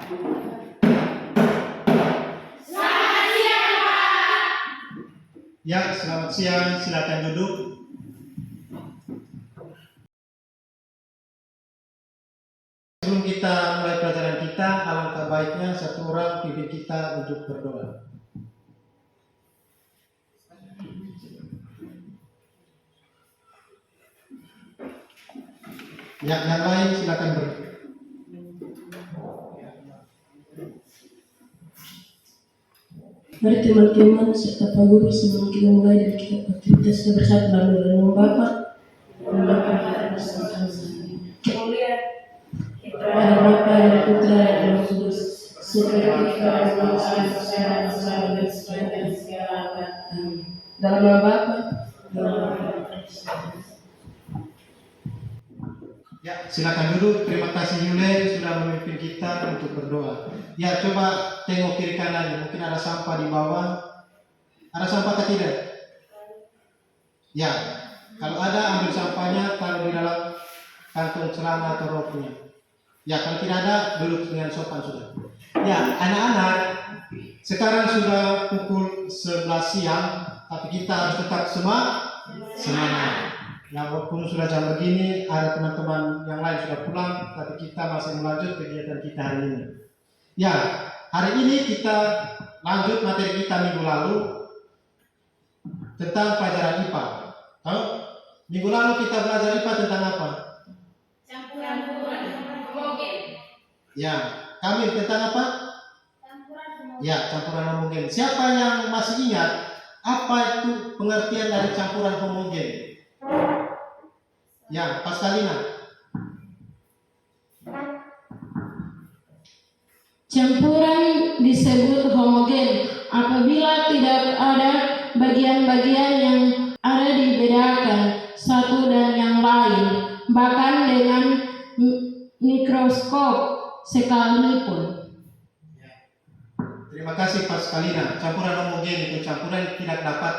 Ya, selamat siang. Silakan duduk. Sebelum kita mulai pelajaran kita, alangkah baiknya satu orang pimpin kita untuk berdoa. Ya, yang lain silakan berdoa. Mari teman-teman serta Pak Guru sebelum kita mulai dan kita aktivitas kita bersatu dalam nama Bapa dan Bapa dan kepada Bapa dan Putra dan Roh Kudus seperti pada masa sekarang dan segala abad. Amin. Dalam nama Bapa dan Bapa. Ya, silakan duduk. Terima kasih Yule sudah memimpin kita untuk berdoa. Ya, coba tengok kiri kanan. Mungkin ada sampah di bawah. Ada sampah atau tidak? Ya, kalau ada ambil sampahnya, taruh di dalam kantong celana atau roknya. Ya, kalau tidak ada, duduk dengan sopan sudah. Ya, anak-anak, sekarang sudah pukul 11 siang, tapi kita harus tetap semangat. Ya, walaupun sudah jam begini, ada teman-teman yang lain sudah pulang, tapi kita masih melanjut kegiatan kita hari ini. Ya, hari ini kita lanjut materi kita minggu lalu tentang pelajaran IPA. Minggu lalu kita belajar IPA tentang apa? Campuran homogen. Ya, kami tentang apa? Campuran homogen. Ya, campuran homogen. Siapa yang masih ingat apa itu pengertian dari campuran homogen? Ya, Pascalina. Campuran disebut homogen apabila tidak ada bagian-bagian yang ada dibedakan satu dan yang lain, bahkan dengan mikroskop sekalipun. Terima kasih Pascalina. Campuran homogen itu campuran yang tidak dapat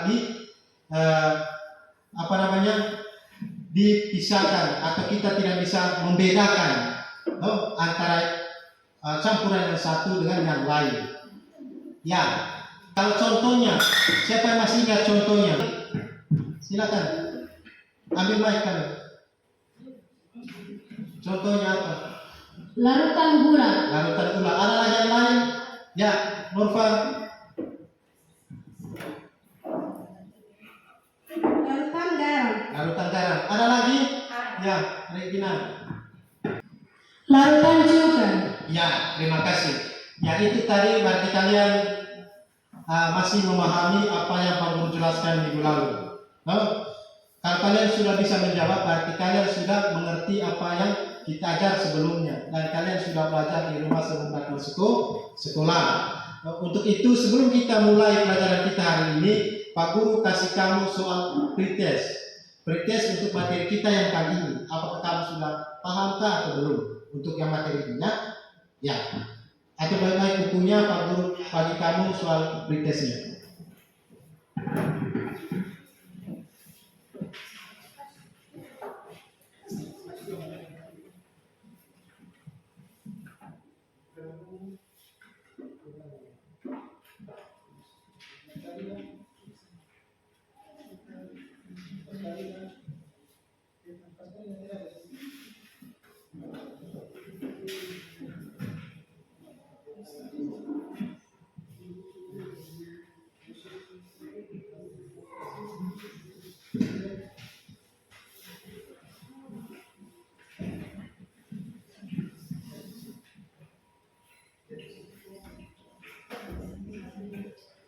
dipisahkan atau kita tidak bisa membedakan antara campuran yang satu dengan yang lain. Ya, kalau contohnya, siapa yang masih ingat contohnya? Silakan, ambil mic kami. Contohnya apa? Larutan gula. Larutan gula. Ada lagi yang lain? Ya, Nurfa. Larutan garam. Larutan garam. Ada lagi? Ya, Regina. Larutan cuka. Ya, terima kasih. Ya, itu tadi berarti kalian masih memahami apa yang Pak Guru jelaskan minggu lalu. Kalau kalian sudah bisa menjawab, berarti kalian sudah mengerti apa yang kita ajar sebelumnya dan kalian sudah belajar di rumah sebelum datang sekolah. Untuk itu, sebelum kita mulai pelajaran kita hari ini, Pak Guru kasih kamu soal pretest. Pretest untuk materi kita yang kali ini. Apakah kamu sudah pahamkah atau belum? Untuk yang materi ini, ya. Atau baik-baik bukunya Pak Guru bagi kamu soal pretestnya.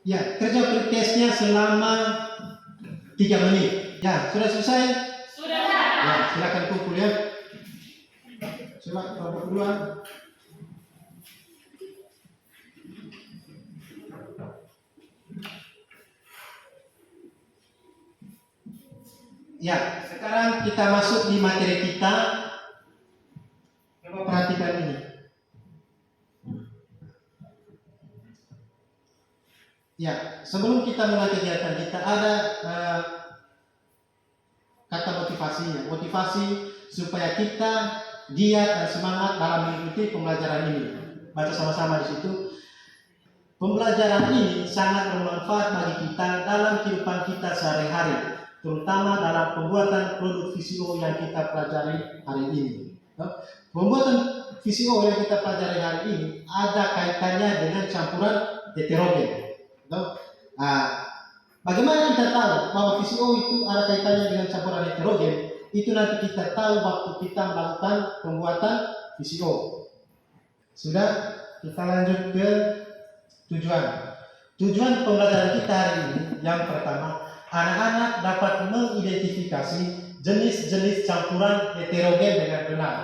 Ya, kerja pretestnya selama 3 menit. Ya, sudah selesai? Sudah. Ya, silakan kumpul ya. Silakan kelompok duluan. Ya, sekarang kita masuk di materi kita. Coba perhatikan ini. Ya, sebelum kita mulai kegiatan kita ada kata motivasinya. Motivasi supaya kita giat dan semangat dalam mengikuti pembelajaran ini. baca sama-sama di situ. Pembelajaran ini sangat bermanfaat bagi kita dalam kehidupan kita sehari-hari, terutama dalam pembuatan produk VCO yang kita pelajari hari ini. Pembuatan VCO yang kita pelajari hari ini ada kaitannya dengan campuran heterogen. Bagaimana kita tahu bahwa VCO itu ada kaitannya dengan campuran heterogen? Itu nanti kita tahu waktu kita melakukan pembuatan VCO. Sudah, kita lanjut ke tujuan. Tujuan pembelajaran kita hari ini yang pertama, anak-anak dapat mengidentifikasi jenis-jenis campuran heterogen dengan benar.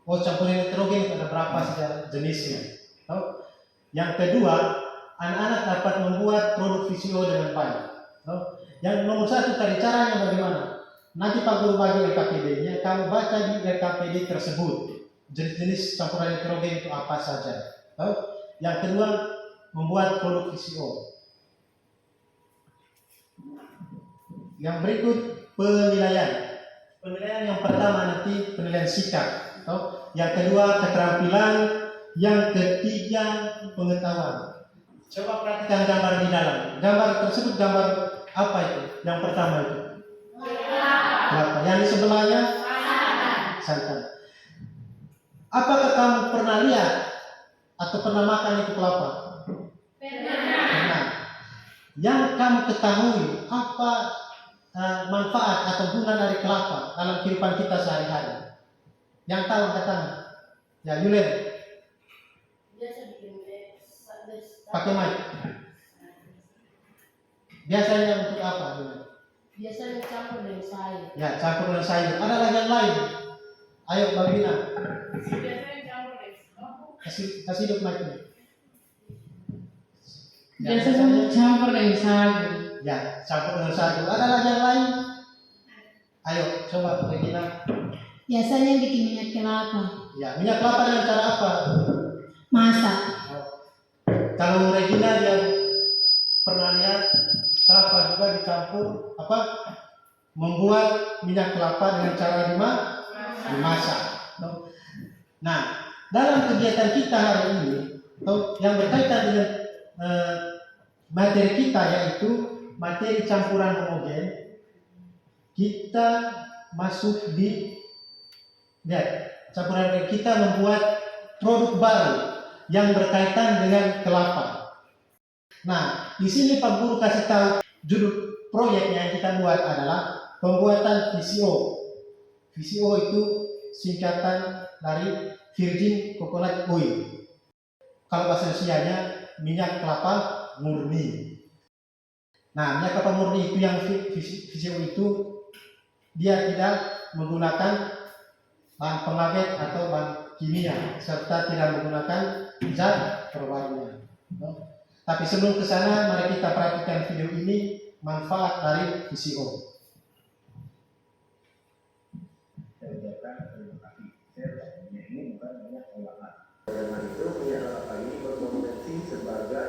Oh, campuran heterogen itu ada berapa saja jenisnya? Yang kedua, anak-anak dapat membuat produk VCO dengan baik. Yang nomor satu tadi caranya bagaimana? Nanti Pak Guru bagi RKPD-nya, kamu baca di RKPD tersebut jenis-jenis campuran heterogen itu apa saja. Yang kedua, membuat produk VCO. Yang berikut penilaian. Penilaian yang pertama nanti penilaian sikap. Yang kedua keterampilan. Yang ketiga pengetahuan. Coba perhatikan gambar di dalam. Gambar tersebut gambar apa itu? Yang pertama itu. Kelapa. Yang di sebelahnya santan. Apakah kamu pernah lihat atau pernah makan itu kelapa? Pernah. Yang kamu ketahui apa manfaat atau guna dari kelapa dalam kehidupan kita sehari-hari? Yang tahu katakan. Ya, Yulen. Biasa bikin Pakai mic. Biasanya untuk apa, Yulen? biasanya campur dengan sayur. Ya, campur dengan sayur. Ada lagi yang lain. Ayo, Babina. Kasih hidup mic ini. Biasanya campur dengan sayur. Ya, campur dengan sayur. Ada lagi yang lain? Ayo, coba Regina. Biasanya bikin minyak kelapa. Ya, minyak kelapa dengan cara apa? Masak. Kalau Regina dia pernah lihat kelapa juga dicampur apa? Membuat minyak kelapa dengan cara dimasak. Nah, dalam kegiatan kita hari ini, yang berkaitan dengan materi kita yaitu materi campuran homogen, kita masuk di campuran kita membuat produk baru yang berkaitan dengan kelapa. Nah, di sini Pak Guru kasih tahu judul proyek yang kita buat adalah pembuatan VCO. VCO itu singkatan dari virgin coconut oil. Kalau bahasa Indonesianya minyak kelapa murni. Nah, minyak kelapa murni itu yang VCO itu dia tidak menggunakan bahan pengawet atau bahan kimia serta tidak menggunakan zat perwarna. Tapi sebelum ke sana, mari kita perhatikan video ini manfaat dari VCO. Karena itu minyak kelapa ini berpotensi sebagai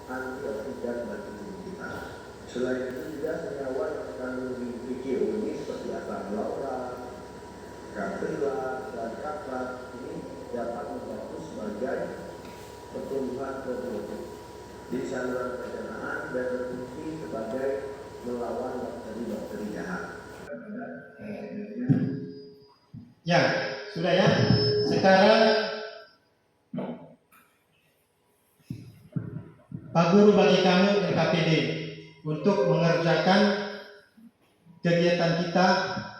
antioksidan bagi tubuh kita. Selain itu juga senyawa yang mengandung di VCO ini seperti asam laurat, kapsula, dan kaplat ini dapat membantu sebagai pertumbuhan probiotik di saluran pencernaan dan berfungsi sebagai melawan bakteri-bakteri jahat. Ya, sudah ya. Sekarang Pak Guru bagi kami RKPD untuk mengerjakan kegiatan kita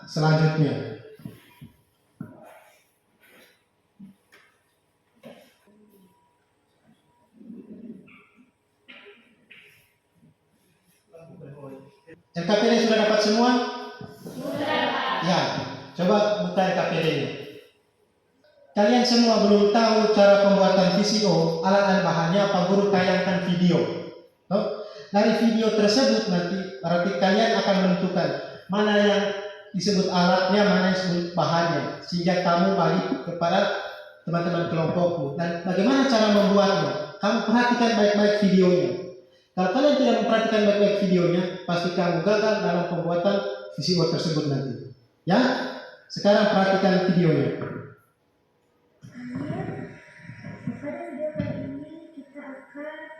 selanjutnya. RKPD sudah dapat semua? Sudah. Ya, coba buka RKPD-nya. Kalian semua belum tahu cara pembuatan VCO, alat dan bahannya. Pak Guru tayangkan video. Dari video tersebut nanti berarti kalian akan menentukan mana yang disebut alatnya, mana yang disebut bahannya, sehingga kamu balik kepada teman-teman kelompokmu. Dan bagaimana cara membuatnya? Kamu perhatikan baik-baik videonya. Kalau kalian tidak memperhatikan baik-baik videonya, pasti kamu gagal dalam pembuatan VCO tersebut nanti. Ya, sekarang perhatikan videonya.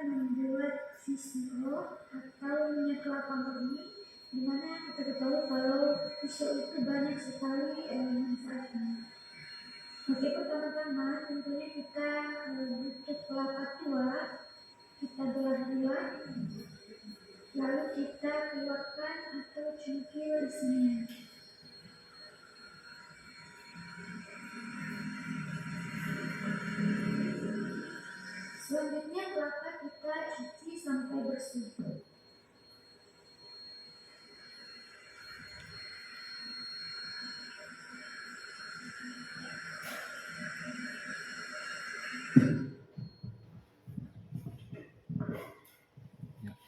membuat pisau atau minyak kelapa murni, di mana kita ketahui kalau pisau itu banyak sekali manfaatnya. Oke, pertama-tama tentunya kita butuh kelapa tua, kita belah dua, lalu kita keluarkan atau cungkil isinya. Selanjutnya kelapa kita cuci sampai bersih.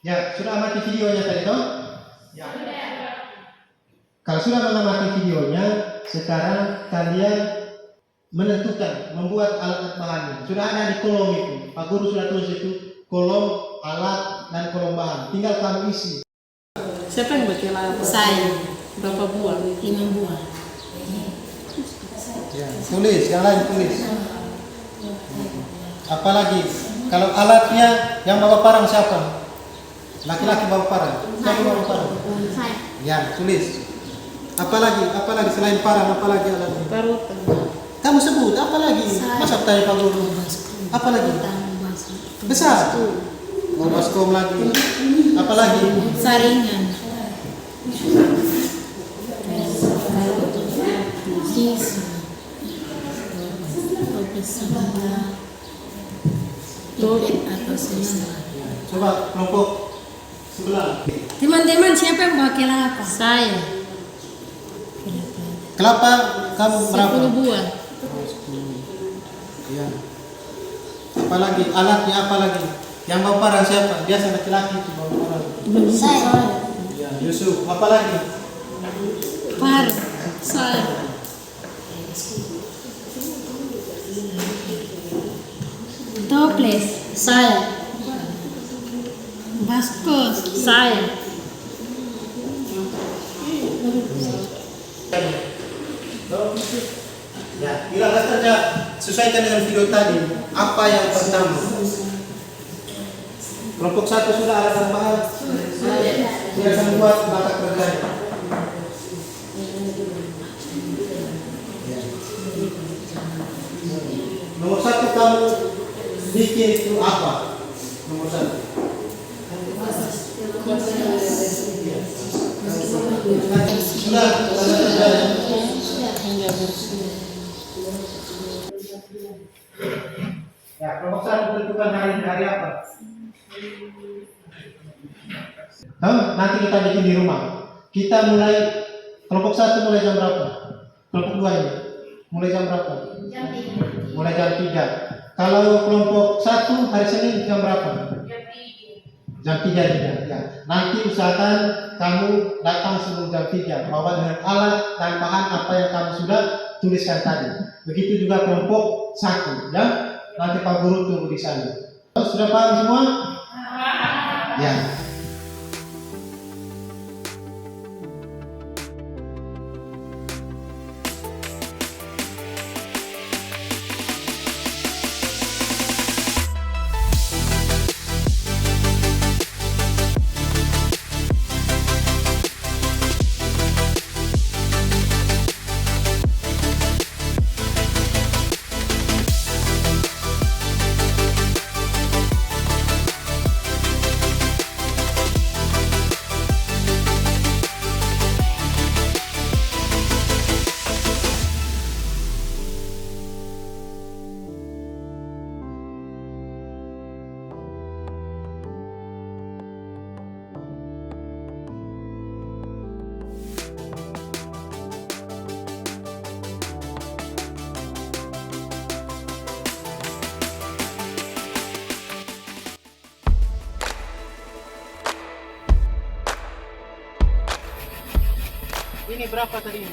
Ya, sudah amati videonya tadi toh? Ya. Kalau sudah mengamati videonya, sekarang kalian menentukan, membuat alat bahannya. Sudah ada di kolom itu. Pak Guru sudah tulis itu kolom alat dan kolom bahan. Tinggal kamu isi. Siapa yang buat kelapa? Saya. Berapa buah? 5 buah. Ya, tulis, yang lain tulis. Apalagi kalau alatnya yang bawa parang siapa? Laki-laki bawa parang. Siapa bawa parang? Saya. Ya, tulis. Apalagi selain parang, apalagi alatnya? Parutan. Kamu sebut apalagi? Masa tanya Pak Guru? Apalagi? Besar. Oh, baskom lagi. Apalagi? Saringan. Tisu. Topet atau selimut. Coba kelompok sebelah. Teman-teman, siapa yang bawa kelapa? Saya. Kelapa kamu berapa? 10 buah. Ya. Apalagi alatnya apalagi? Yang bawa parang siapa? Biasa laki-laki itu bawa parang. Saya. Ya, Yusuf. Apalagi? Par. Saya. Toples. Saya. Baskos. Saya. Ya, bila saja sesuaikan dengan video tadi. Apa yang pertama? Kelompok 1 sudah alat dan bahan. Silakan buat bakat kerjanya. Ya. Nomor 1 kamu bikin itu apa? Nomor 1. Sudah, ya, kelompok 1 tentukan hari apa? Nanti kita bikin di rumah. Kita mulai kelompok 1 mulai jam berapa? Kelompok 2 ini mulai jam berapa? Mulai jam 3. Kalau kelompok 1 hari Senin jam berapa? Jam 3 juga. Ya. Nanti usahakan kamu datang sebelum jam 3, bawa dengan alat dan bahan apa yang kamu sudah tuliskan tadi. Begitu juga kelompok 1, ya. Nanti Pak Guru tunggu di sana. Sudah paham semua? Ya. Ini berapa tadi ini?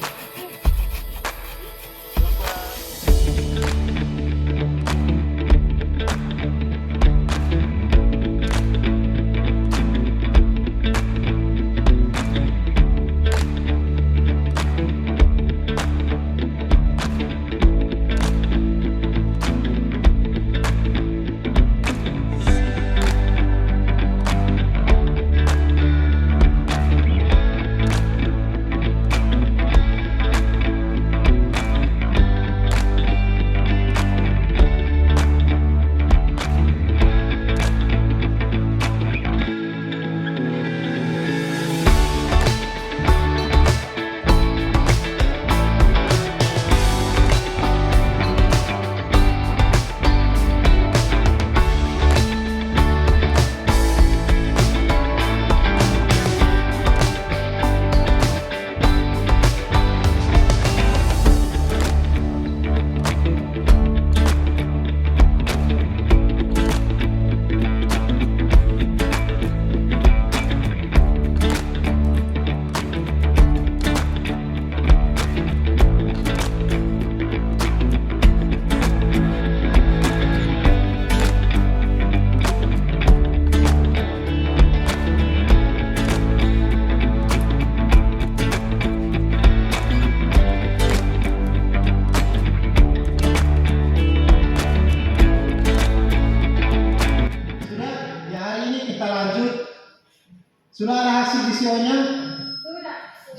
VCO-nya?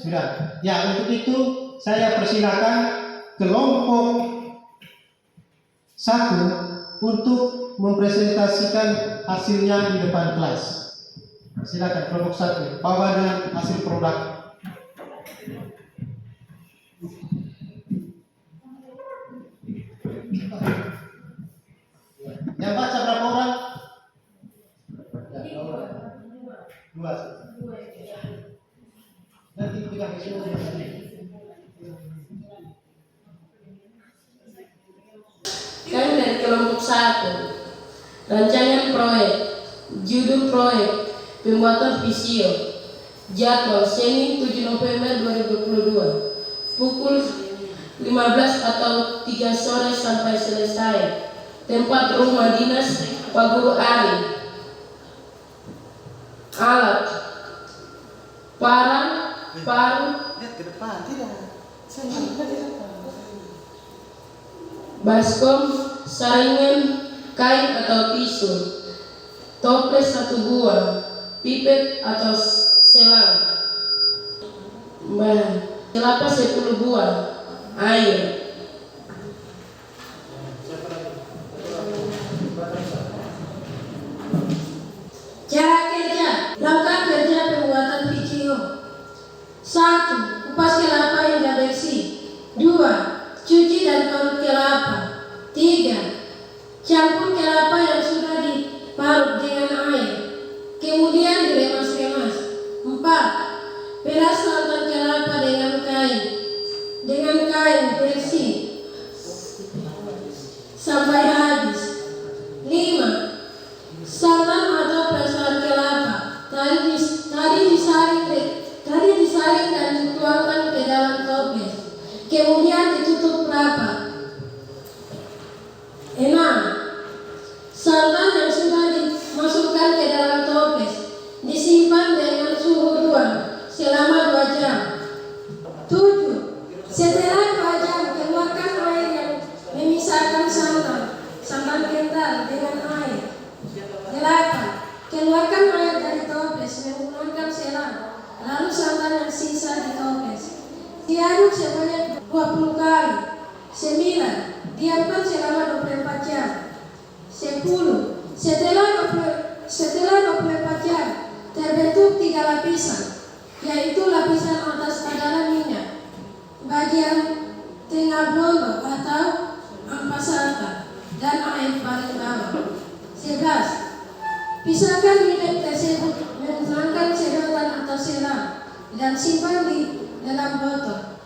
Sudah. Ya, untuk itu saya persilakan kelompok 1 untuk mempresentasikan hasilnya di depan kelas. Silakan kelompok 1, bawa dengan hasil produk. Yang baca berapa orang? Ya, dua. Nanti pegang VCO. Kami dari kelompok 1. Rancangan proyek, judul proyek, pembuatan visio, jadwal Senin 7 November 2022, pukul 15 atau 3 sore sampai selesai. Tempat rumah dinas Pak Guru Ari. Alat, parang, paru, baskom, saringan, kain atau tisu, toples 1 buah, pipet atau selang, bahan kelapa 10 buah, air. Cara kerja, langkah kerja pembuatan video. 1. Kupas kelapa hingga bersih. 2. Cuci dan parut kelapa. 3. Campur kelapa yang sudah diparut dengan air, kemudian diremas-remas. 4. Peras santan kelapa dengan kain bersih sampai habis. 5. Santan atau perasan kelapa tadi disaring dan dituangkan ke dalam toples, kemudian ditutup rapat. 6. Santan yang sudah dimasukkan ke dalam toples disimpan dengan suhu ruang selama 2 jam. 7. Setelah 2 jam, keluarkan air yang memisahkan santan kental dengan air. 8. Keluarkan air dari toples menggunakan selang, lalu santan yang sisa di toples diaduk sebanyak 20 kali. 9. Diamkan selama 24 jam. 10. Setelah 24 jam terbentuk 3 lapisan, yaitu lapisan atas adalah minyak, bagian tengah blondo atau ampasata, dan air paling bawah. 11. Pisahkan minyak tersebut menggunakan sedotan atau selang dan simpan di dalam botol.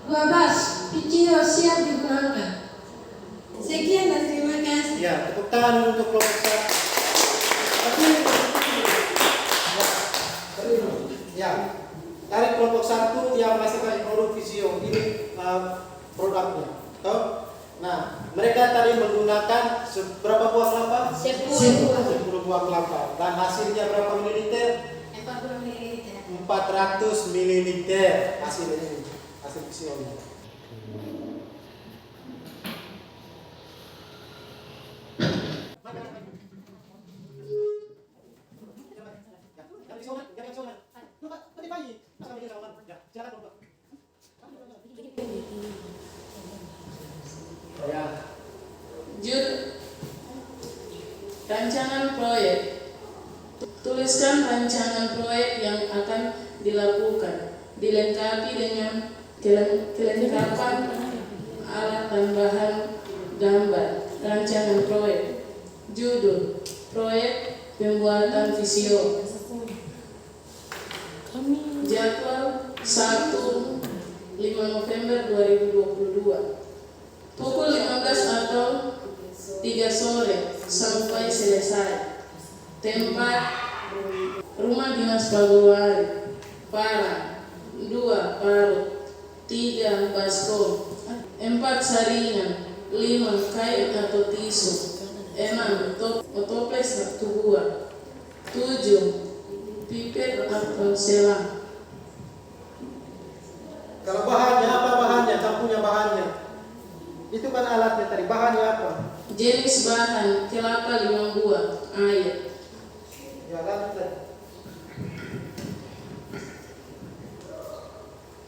12. Video siap digunakan. Sekian dan terima kasih. Ya, tepuk tangan untuk kelompok 1. Ya, dari kelompok 1 yang merasakan produk visio ini produknya. Toh? Nah, mereka tadi menggunakan berapa buah kelapa? 10 buah kelapa. Dan hasilnya berapa mililiter? 40 ml. 400 mililiter hasil ini, hasil visionya. Judul rancangan proyek. Tuliskan rancangan proyek yang akan dilakukan, dilengkapi dengan kelengkapan alat tambahan gambar. Rancangan proyek. Judul proyek pembuatan visio. Jadwal 5 November 2022, pukul 15 atau 3 sore sampai selesai. Tempat rumah dinas Pak Guru Ari. Parang 2 parut, 3 baskom, 4 saringan, 5 kain atau tisu, 6 toples 1 buah, 7 pipet atau selang. Kalau bahannya apa bahannya? Kamu punya bahannya? Itu kan alatnya tadi. Bahannya apa? Jenis bahan kelapa 5 buah, air. Ya, lanjut.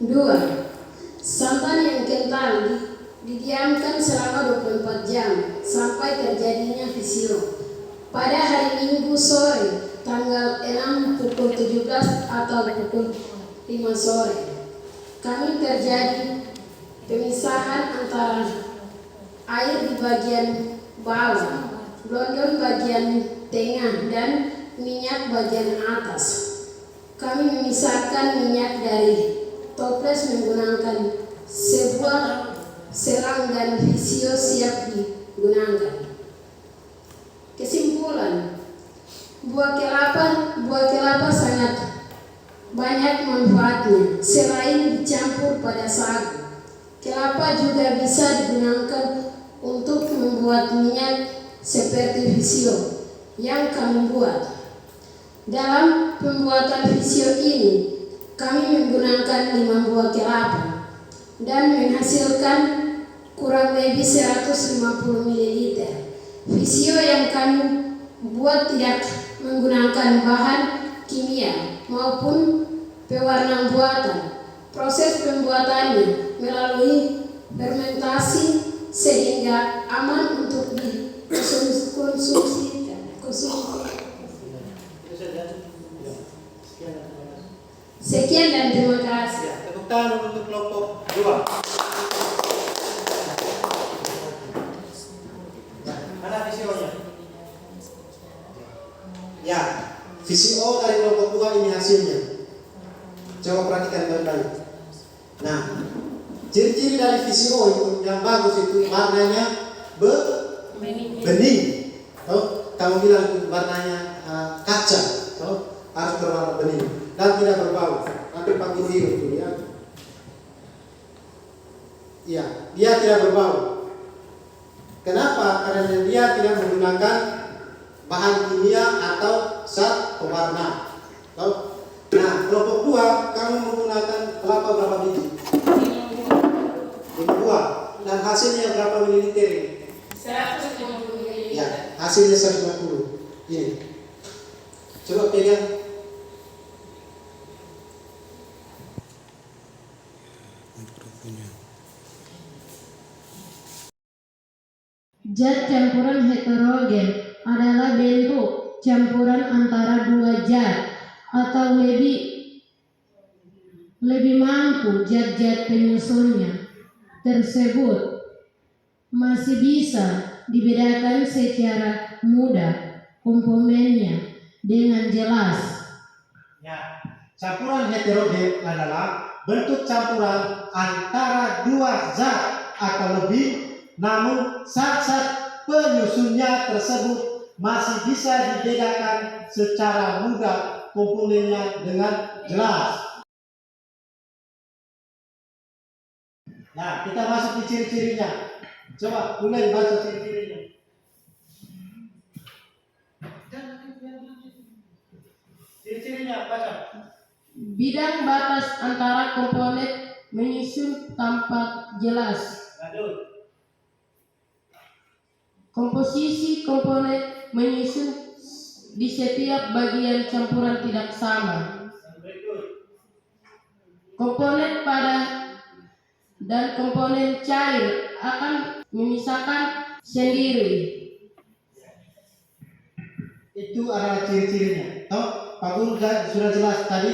2. Santan yang kental didiamkan selama 24 jam sampai terjadinya fisio. Pada hari Minggu sore, tanggal 6 pukul 17 atau pukul 5 sore, kami terjadi pemisahan antara air di bagian bawah, blondon bagian tengah, dan minyak bagian atas. Kami memisahkan minyak dari toples menggunakan sebuah selang dan visio siap digunakan. Kesimpulan, buah kelapa sangat banyak manfaatnya. Selain dicampur pada sagu, kelapa juga bisa digunakan untuk membuat minyak seperti visio yang kami buat. Dalam pembuatan visio ini, kami menggunakan 5 buah kelapa dan menghasilkan kurang lebih 150 ml. Visio yang kami buat tidak menggunakan bahan kimia maupun pewarna buatan. Proses pembuatannya melalui fermentasi sehingga aman untuk dikonsumsi. Sekian dan terima kasih. Ya, tepuk tangan untuk kelompok 2. Mana visionya? Ya, VCO dari kelompok 2 ini hasilnya. Coba perhatikan baik-baik. Nah, ciri-ciri dari VCO itu yang bagus itu warnanya bening. Kamu bilang itu warnanya kaca, harus berwarna bening dan tidak berbau. Nanti Pak Guru itu ya. Iya, dia tidak berbau. Kenapa? Karena dia tidak menggunakan bahan kimia atau zat pewarna. Nah, kelompok 2 kamu menggunakan kelapa berapa biji? 5 buah. Dan hasilnya berapa mililiter ini? 150 ml. Ya, hasilnya 150. Ini. Coba pegang. Zat campuran heterogen adalah bentuk campuran antara 2 zat atau lebih mampu. Zat-zat penyusunnya tersebut masih bisa dibedakan secara mudah komponennya dengan jelas. Ya, campuran heterogen adalah bentuk campuran antara 2 zat atau lebih, namun zat-zat penyusunnya tersebut masih bisa dibedakan secara mudah komponennya dengan jelas. Nah, kita masuk di ciri-cirinya. Coba mulai baca ciri-cirinya. Ciri-cirinya baca. Bidang batas antara komponen menyusun tampak jelas. Lanjut. Komposisi komponen menyusun di setiap bagian campuran tidak sama. Berikut. Komponen padat dan komponen cair akan memisahkan sendiri. Itu adalah ciri-cirinya. Pak Guru sudah jelas tadi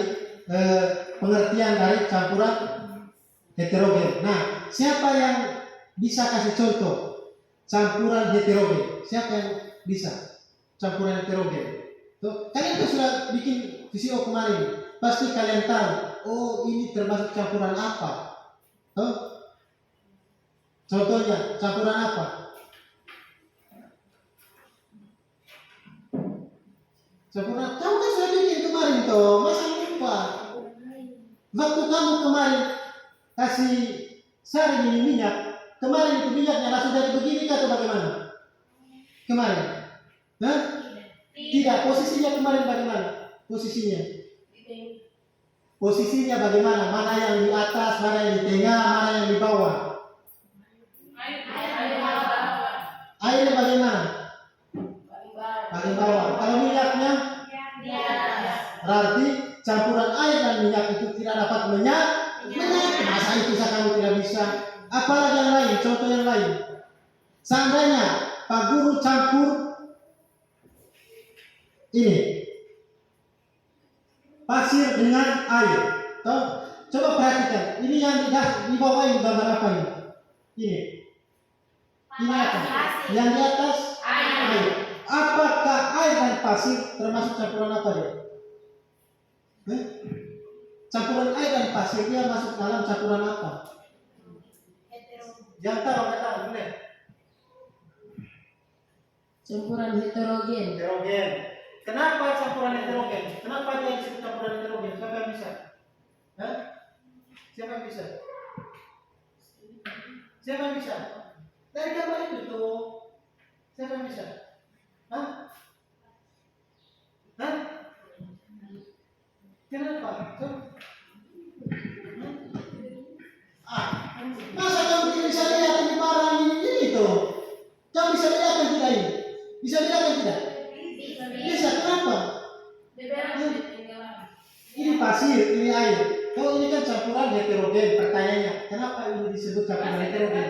pengertian dari campuran heterogen. Nah, siapa yang bisa kasih contoh campuran heterogen? Siapa yang bisa campuran heterogen? Kalian kan sudah bikin VCO kemarin, pasti kalian tahu. Oh, ini termasuk campuran apa? Contohnya campuran apa? Campuran kamu kan sudah bikin kemarin toh, masa lupa? Waktu kamu kemarin kasih sari minyak, kemarin itu minyaknya langsung jadi begini atau bagaimana? Kemarin? Tidak, posisinya kemarin bagaimana? Posisinya bagaimana? Mana yang di atas, mana yang di tengah, mana yang di bawah? Airnya bagaimana? Bagian bawah. Kalau minyaknya? Berarti campuran air dan minyak itu tidak dapat menyatu. Masa itu kamu tidak bisa? Apalagi yang lain, contoh yang lain. Seandainya Pak Guru campur ini pasir dengan air. Toh, coba perhatikan. Ini yang di bawah ini gambar apa ini? Ini apa? Yang di atas air. Apakah air dan pasir termasuk campuran apa dia? Campuran air dan pasir dia masuk dalam campuran apa? Yang tahu nggak tahu boleh? Campuran heterogen. Heterogen. Kenapa campuran heterogen? Kenapa dia disebut campuran heterogen? Siapa yang bisa? Hah? Siapa yang bisa? Siapa yang bisa? Dari gambar itu tuh. Siapa yang bisa? Hah? Hah? Kenapa? Tuh. Masa kamu tidak bisa lihat ini barang ini tuh? Kamu bisa lihat kan tidak ini? Bisa lihat kan tidak? Bisa. Kenapa? Ini pasir, ini air. Kalau ini kan campuran heterogen. Pertanyaannya, kenapa ini disebut campuran heterogen?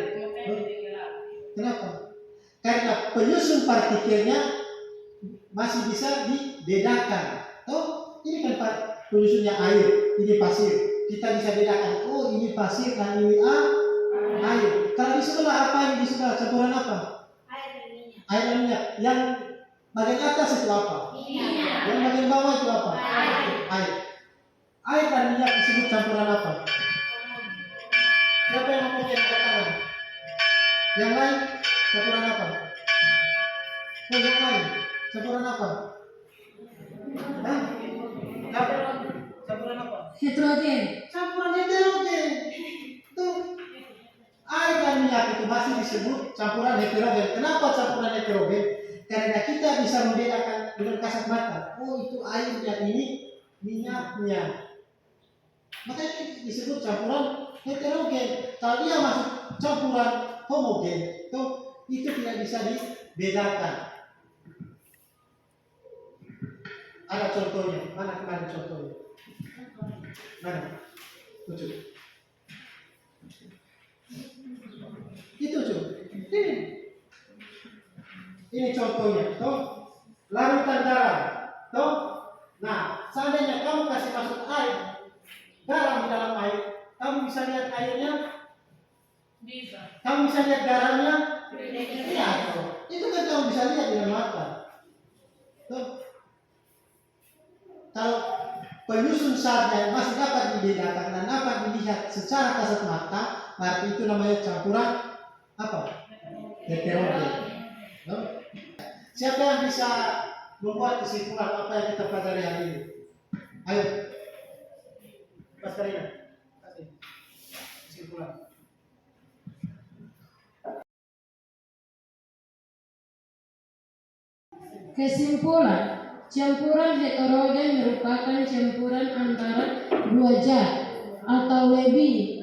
Kenapa? Karena penyusun partikelnya masih bisa dibedakan. Oh, ini kan penyusunnya air, ini pasir. Kita bisa bedakan. Oh, ini pasir dan ini air. Kalau di sebelah apa ini di sebelah campuran apa? Air dan minyak. Yang bagian atas itu apa? Yang bagian bawah itu apa? Air. Air dan minyak disebut campuran apa? Siapa yang mau angkat tangan? Yang lain campuran apa? Oh, yang lain campuran apa? Hah? Campuran apa? Heterogen. Campuran heterogen. Tuh. Air dan minyak itu masih disebut campuran heterogen. Kenapa campuran heterogen? Karena kita bisa membedakan dengan kasat mata. Oh, itu airnya, ini minyaknya. Makanya itu disebut campuran heterogen. Kalau dia masuk campuran homogen, itu tidak bisa dibedakan. Ada contohnya. Mana kemarin contohnya? Mana? Tunjuk. Itu cuy. Ini contohnya. Toh, larutan garam. Toh, nah, seandainya kamu kasih masuk air, garam di dalam air, kamu bisa lihat airnya? Bisa. Kamu bisa lihat garamnya? Iya. Itu kan kamu bisa lihat dengan mata. Tuh. Kalau penyusun zatnya masih dapat dibedakan dan dapat dilihat secara kasat mata, berarti itu namanya campuran apa? Heterogen. Siapa yang bisa membuat kesimpulan apa yang kita pelajari hari ini? Ayo, Mas Karina, kasih kesimpulan. Kesimpulan, campuran heterogen merupakan campuran antara dua zat atau lebih,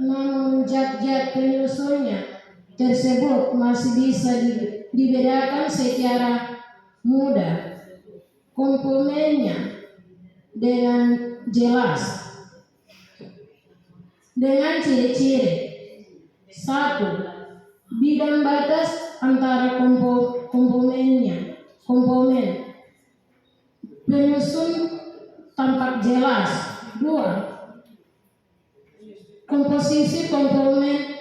namun zat-zat penyusunnya tersebut masih bisa dibedakan secara mudah. Komponennya dengan jelas dengan ciri-ciri: 1. Bidang batas antara komponen penyusun tampak jelas. 2. Komposisi komponen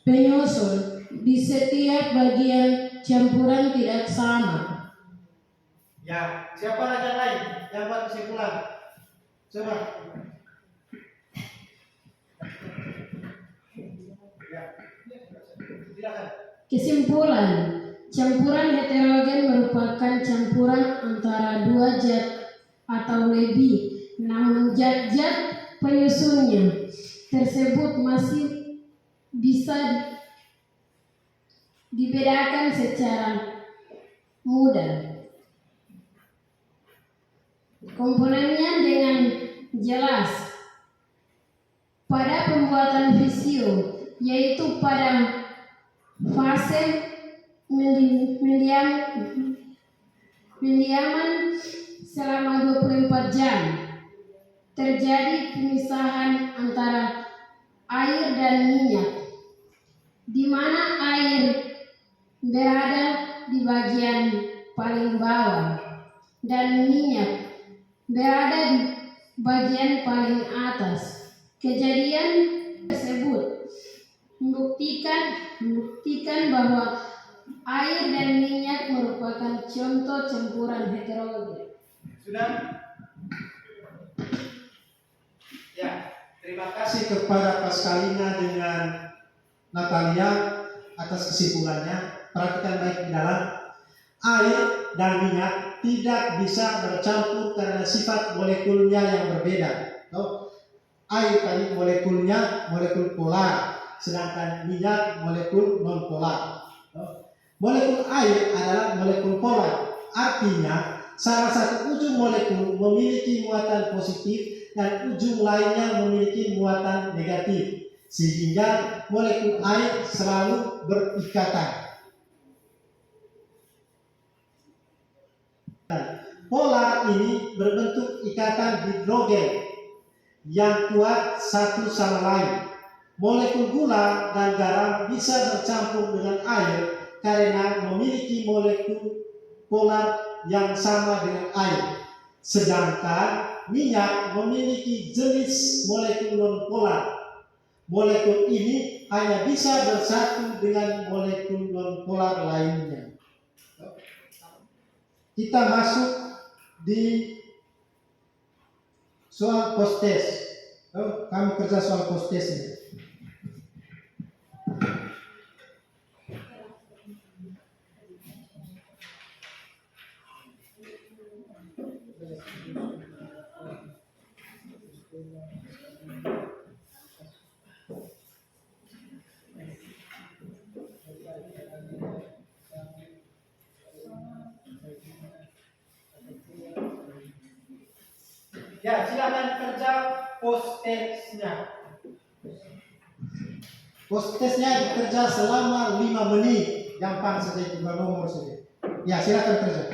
penyusun di setiap bagian campuran tidak sama. Ya, siapa lagi yang lain yang buat kesimpulan? Coba. Ya, silakan. Kesimpulan, campuran heterogen merupakan campuran antara dua zat atau lebih, namun zat-zat penyusunnya tersebut masih bisa dibedakan secara mudah. Komponennya dengan jelas pada pembuatan fisio, yaitu pada fase pendiaman selama 24 jam terjadi pemisahan antara berada di bagian paling bawah dan minyak berada di bagian paling atas. Kejadian tersebut membuktikan bahwa air dan minyak merupakan contoh campuran heterogen. Sudah? Ya, terima kasih kepada Pascalina dengan Natalia atas kesimpulannya. Perhatikan baik di dalam. Air dan minyak tidak bisa bercampur karena sifat molekulnya yang berbeda. Air tadi molekulnya molekul polar, sedangkan minyak molekul non polar. Molekul air adalah molekul polar, artinya salah satu ujung molekul memiliki muatan positif dan ujung lainnya memiliki muatan negatif, sehingga molekul air selalu berikatan. Polar ini berbentuk ikatan hidrogen yang kuat satu sama lain. Molekul gula dan garam bisa bercampur dengan air karena memiliki molekul polar yang sama dengan air. Sedangkan minyak memiliki jenis molekul non-polar. Molekul ini hanya bisa bersatu dengan molekul non-polar lainnya. Kita masuk di soal post-test. Kami kerja soal post-test ini. Ya, silakan kerja post-testnya. Post-testnya dikerja selama 5 menit. Gampang saja, itu nomor saja. Ya, silakan kerja.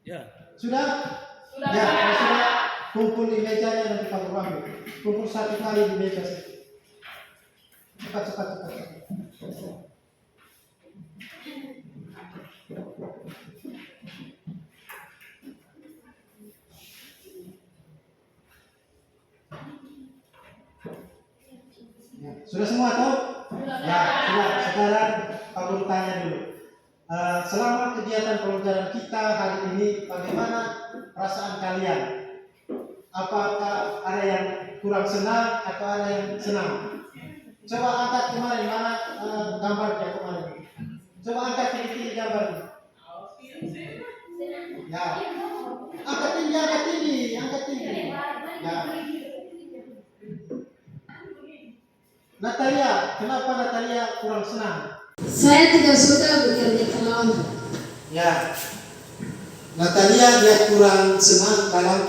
Ya. Sudah? Ya, kalau sudah kumpul di mejanya nanti kamu ambil. Kumpul 1 kali di meja saja. Cepat. Ya, sudah semua toh? Ya, sudah. Sekarang kamu tanya dulu. Selama kegiatan pelajaran kita hari ini, bagaimana perasaan kalian? Apakah ada yang kurang senang atau ada yang senang? Coba angkat kemarin, mana gambarnya kemarin? Coba angkat tinggi gambarnya. Ya, angkat tinggi. Ya. Natalia, kenapa Natalia kurang senang? Saya tidak suka bekerja kelompok. Ya, Natalia dia kurang senang dalam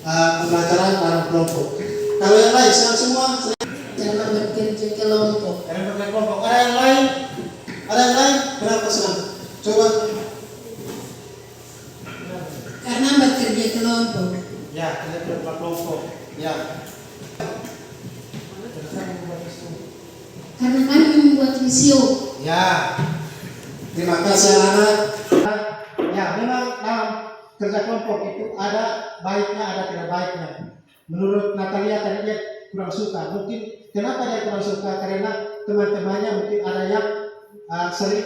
pembelajaran dalam kelompok. Kalau yang lain senang semua. Dalam bekerja kelompok. Dalam bekerja kelompok. Ada yang lain? Kenapa senang? Coba. Karena bekerja kelompok. Ya, kerja kelompok. Ya. Karena kami membuat visio. Ya. Terima kasih anak. Ya, memang dalam kerja kelompok itu ada baiknya, ada tidak baiknya. Menurut Natalia tadi dia kurang suka. Mungkin kenapa dia kurang suka? Karena teman-temannya mungkin ada yang sering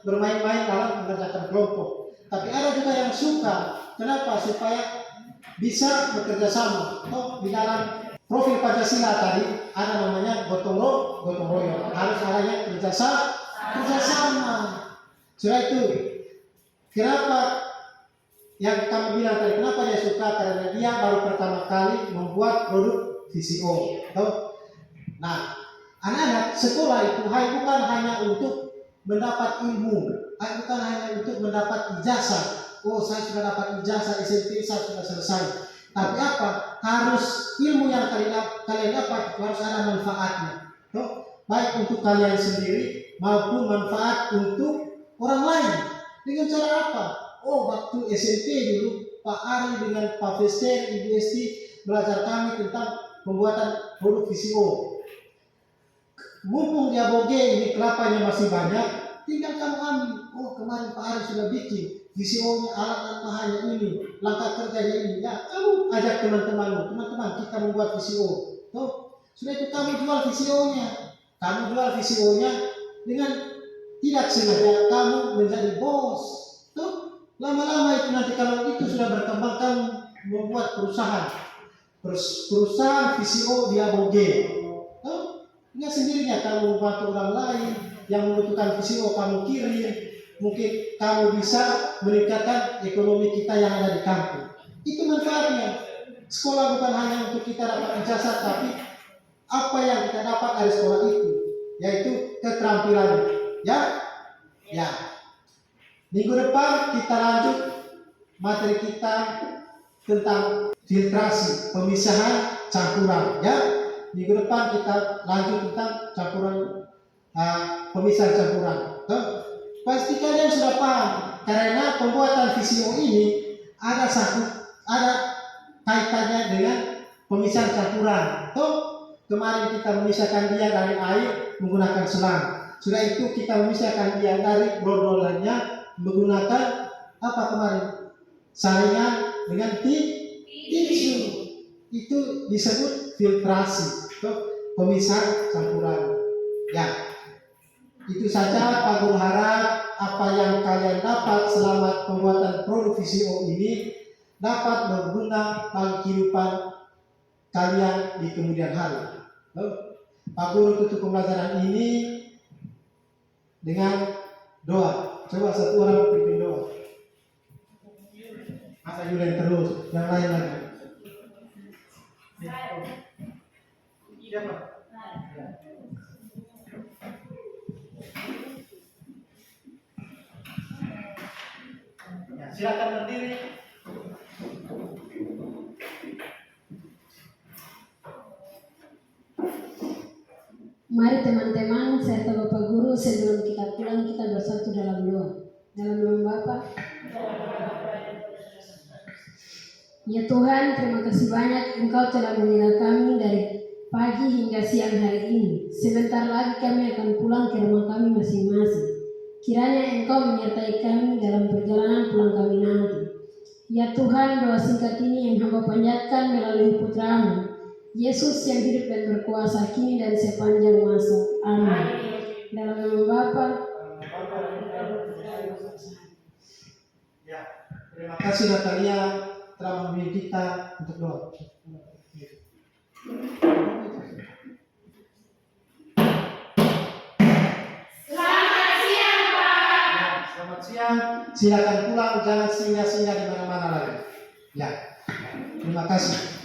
bermain-main dalam mengerjakan kelompok. Tapi ada juga yang suka. Kenapa? Supaya bisa bekerja sama. Di dalam profil Pancasila tadi ada namanya gotong royong. Harus adanya kerjasama. Sudah itu. Kenapa yang kamu bilang tadi? Kenapa dia suka? Karena dia baru pertama kali membuat produk VCO. Nah, anak-anak sekolah itu bukan hanya untuk mendapat ilmu, bukan hanya untuk mendapat ijazah. Oh, saya sudah dapat ijazah SMP, saya sudah selesai. Tapi apa? Harus ilmu yang kalian dapat harus ada manfaatnya. Baik untuk kalian sendiri maupun manfaat untuk orang lain. Dengan cara apa? Oh, waktu SMP dulu Pak Ari dengan Pak Fester, Ibu Esti belajar kami tentang pembuatan produk VCO. mumpung dia boge ini kelapanya masih banyak, tinggal kamu ambil. Oh kemarin Pak Ari sudah bikin VCO-nya, alat tambahannya ini, langkah kerjanya ini. Ya kamu ajak teman-temanmu, teman-teman kita membuat VCO. Tuh, sudah itu kamu jual VCO-nya. Kamu jual VCO-nya dengan tidak sengaja kamu menjadi bos. Tuh, lama-lama itu nanti kalau itu sudah berkembang kamu membuat perusahaan VCO dia boge. Tuh, nggak sendirinya kamu membantu orang lain yang membutuhkan VCO kamu kirim. Mungkin kamu bisa meningkatkan ekonomi kita yang ada di kampung. Itu manfaatnya. Sekolah bukan hanya untuk kita dapat ijazah, tapi apa yang kita dapat dari sekolah itu, yaitu keterampilan. Ya. Minggu depan kita lanjut materi kita tentang filtrasi, pemisahan, campuran. Ya. Minggu depan kita lanjut tentang campuran, pemisahan campuran. Pasti kalian sudah paham karena pembuatan VCO ini ada kaitannya dengan pemisahan campuran. Kemarin kita memisahkan dia dari air menggunakan selang. Sudah itu kita memisahkan dia dari brodolannya menggunakan apa kemarin? Saringan dengan tisu. Itu disebut filtrasi, pemisahan campuran. Ya. Itu saja Pak Guru harap apa yang kalian dapat selama pembuatan produk VCO ini dapat berguna bagi kehidupan kalian di kemudian hari. Pak Guru tutup pembelajaran ini dengan doa. Coba satu orang pimpin doa. Masa Yulen terus, yang lain lagi. Siapa? Ya, silakan berdiri. Mari teman-teman serta Bapak Guru sebelum kita pulang kita bersatu dalam doa. Dalam nama Bapa. Ya Tuhan, terima kasih banyak Engkau telah membela kami dari pagi hingga siang hari ini. Sebentar lagi kami akan pulang ke rumah kami masing-masing. Kiranya Engkau menyertai kami dalam perjalanan pulang kami nanti. Ya Tuhan, doa singkat ini yang Hamba panjatkan melalui Putra-Mu, Yesus yang hidup dan berkuasa kini dan sepanjang masa. Amin. Dalam nama Bapa. Ya, terima kasih Natalia telah membimbing kita untuk doa. Selamat siang. Silakan pulang, jangan singgah-singgah di mana-mana lagi. Ya, terima kasih.